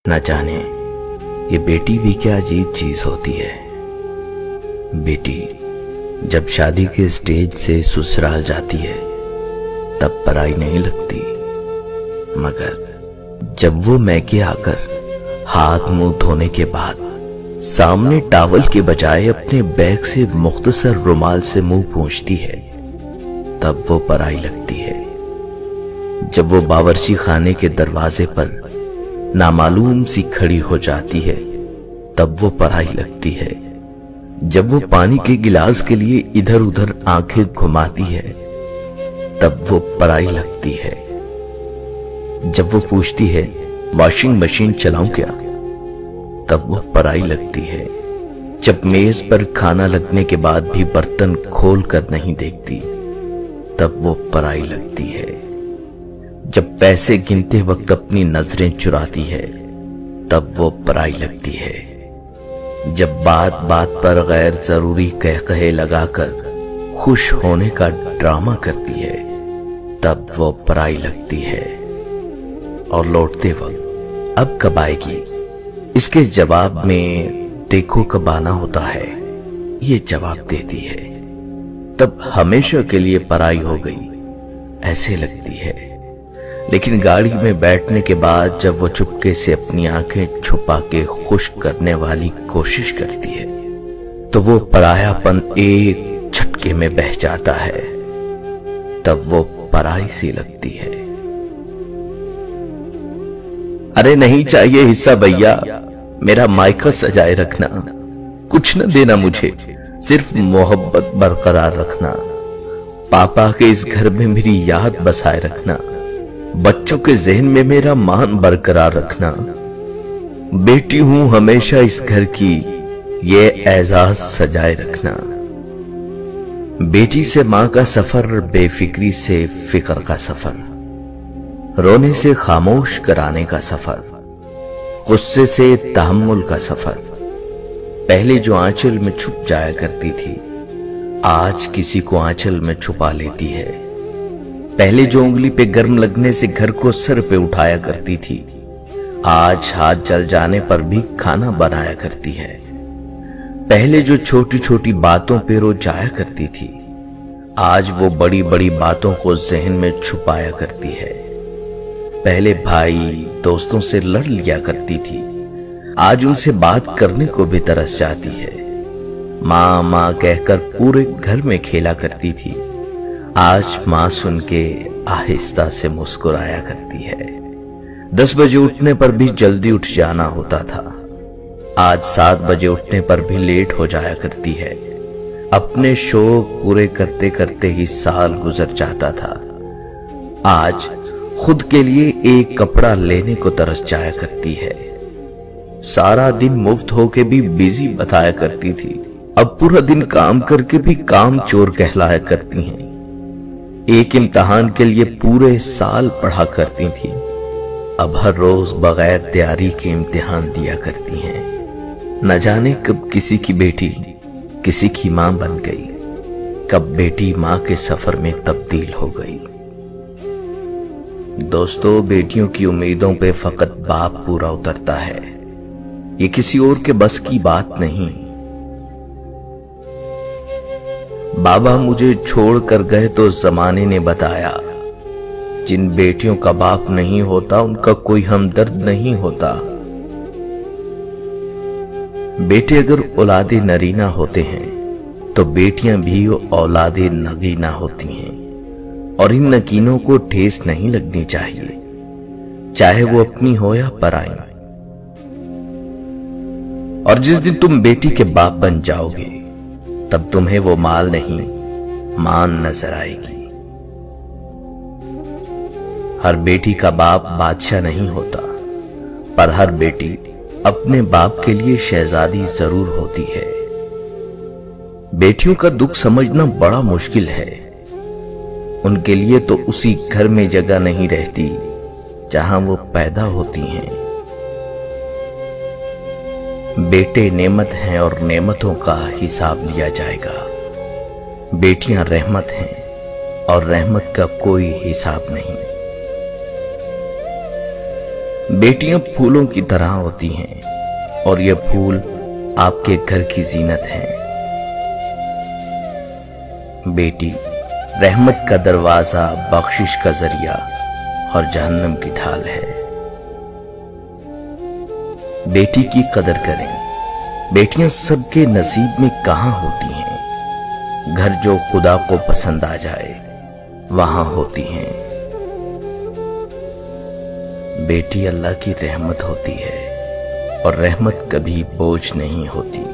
न जाने ये बेटी भी क्या अजीब चीज होती है। बेटी जब शादी के स्टेज से ससुराल जाती है तब पराई नहीं लगती, मगर जब वो मैके आकर हाथ मुंह धोने के बाद सामने टॉवल के बजाय अपने बैग से मुख्तसर रुमाल से मुंह पोंछती है तब वो पराई लगती है। जब वो बावर्ची खाने के दरवाजे पर नामालूम सी खड़ी हो जाती है तब वो पराई लगती है। जब वो पानी के गिलास के लिए इधर उधर आंखें घुमाती है तब वो पराई लगती है। जब वो पूछती है वॉशिंग मशीन चलाऊं क्या, तब वो पराई लगती है। जब मेज पर खाना लगने के बाद भी बर्तन खोल कर नहीं देखती तब वो पराई लगती है। जब पैसे गिनते वक्त अपनी नजरें चुराती है तब वो पराई लगती है। जब बात बात पर गैर जरूरी कहे लगाकर खुश होने का ड्रामा करती है तब वो पराई लगती है। और लौटते वक्त अब कब आएगी, इसके जवाब में देखो कब आना होता है, ये जवाब देती है। तब हमेशा के लिए पराई हो गई ऐसे लगती है। लेकिन गाड़ी में बैठने के बाद जब वो चुपके से अपनी आंखें छुपा के खुश करने वाली कोशिश करती है तो वो परायापन एक झटके में बह जाता है, तब वो पराई सी लगती है। अरे नहीं चाहिए हिस्सा भैया, मेरा मायका सजाए रखना, कुछ न देना मुझे, सिर्फ मोहब्बत बरकरार रखना। पापा के इस घर में मेरी याद बसाए रखना, बच्चों के जहन में मेरा मान बरकरार रखना। बेटी हूं हमेशा इस घर की, ये एजाज सजाए रखना। बेटी से मां का सफर, बेफिक्री से फिक्र का सफर, रोने से खामोश कराने का सफर, गुस्से से तहम्मुल का सफर। पहले जो आंचल में छुप जाया करती थी आज किसी को आंचल में छुपा लेती है। पहले जो उंगली पे गर्म लगने से घर को सर पे उठाया करती थी आज हाथ जल जाने पर भी खाना बनाया करती है। पहले जो छोटी छोटी बातों पे रो जाया करती थी आज वो बड़ी बड़ी बातों को जहन में छुपाया करती है। पहले भाई दोस्तों से लड़ लिया करती थी आज उनसे बात करने को भी तरस जाती है। माँ माँ कहकर पूरे घर में खेला करती थी आज माँ सुन के आहिस्ता से मुस्कुराया करती है। 10 बजे उठने पर भी जल्दी उठ जाना होता था आज 7 बजे उठने पर भी लेट हो जाया करती है। अपने शौक पूरे करते करते ही साल गुजर जाता था आज खुद के लिए एक कपड़ा लेने को तरस जाया करती है। सारा दिन मुफ्त होके भी बिजी बताया करती थी अब पूरा दिन काम करके भी काम चोर कहलाया करती हैं। एक इम्तिहान के लिए पूरे साल पढ़ा करती थी अब हर रोज बगैर तैयारी के इम्तिहान दिया करती हैं। न जाने कब किसी की बेटी किसी की मां बन गई, कब बेटी मां के सफर में तब्दील हो गई। दोस्तों, बेटियों की उम्मीदों पे फकत बाप पूरा उतरता है, ये किसी और के बस की बात नहीं। बाबा मुझे छोड़ कर गए तो जमाने ने बताया जिन बेटियों का बाप नहीं होता उनका कोई हमदर्द नहीं होता। बेटे अगर औलादे नरीना होते हैं तो बेटियां भी औलादे नगीना होती हैं और इन नगीनों को ठेस नहीं लगनी चाहिए चाहे वो अपनी हो या पराई। और जिस दिन तुम बेटी के बाप बन जाओगे तब तुम्हें वो माल नहीं मान नजर आएगी। हर बेटी का बाप बादशाह नहीं होता पर हर बेटी अपने बाप के लिए शहजादी जरूर होती है। बेटियों का दुख समझना बड़ा मुश्किल है, उनके लिए तो उसी घर में जगह नहीं रहती जहां वो पैदा होती हैं। बेटे नेमत हैं और नेमतों का हिसाब लिया जाएगा। बेटियां रहमत हैं और रहमत का कोई हिसाब नहीं। बेटियां फूलों की तरह होती हैं और ये फूल आपके घर की जीनत हैं। बेटी रहमत का दरवाजा, बख्शिश का जरिया और जहन्नम की ढाल है। बेटी की कदर करें। बेटियां सबके नसीब में कहां होती हैं। घर जो खुदा को पसंद आ जाए वहां होती हैं। बेटी अल्लाह की रहमत होती है और रहमत कभी बोझ नहीं होती।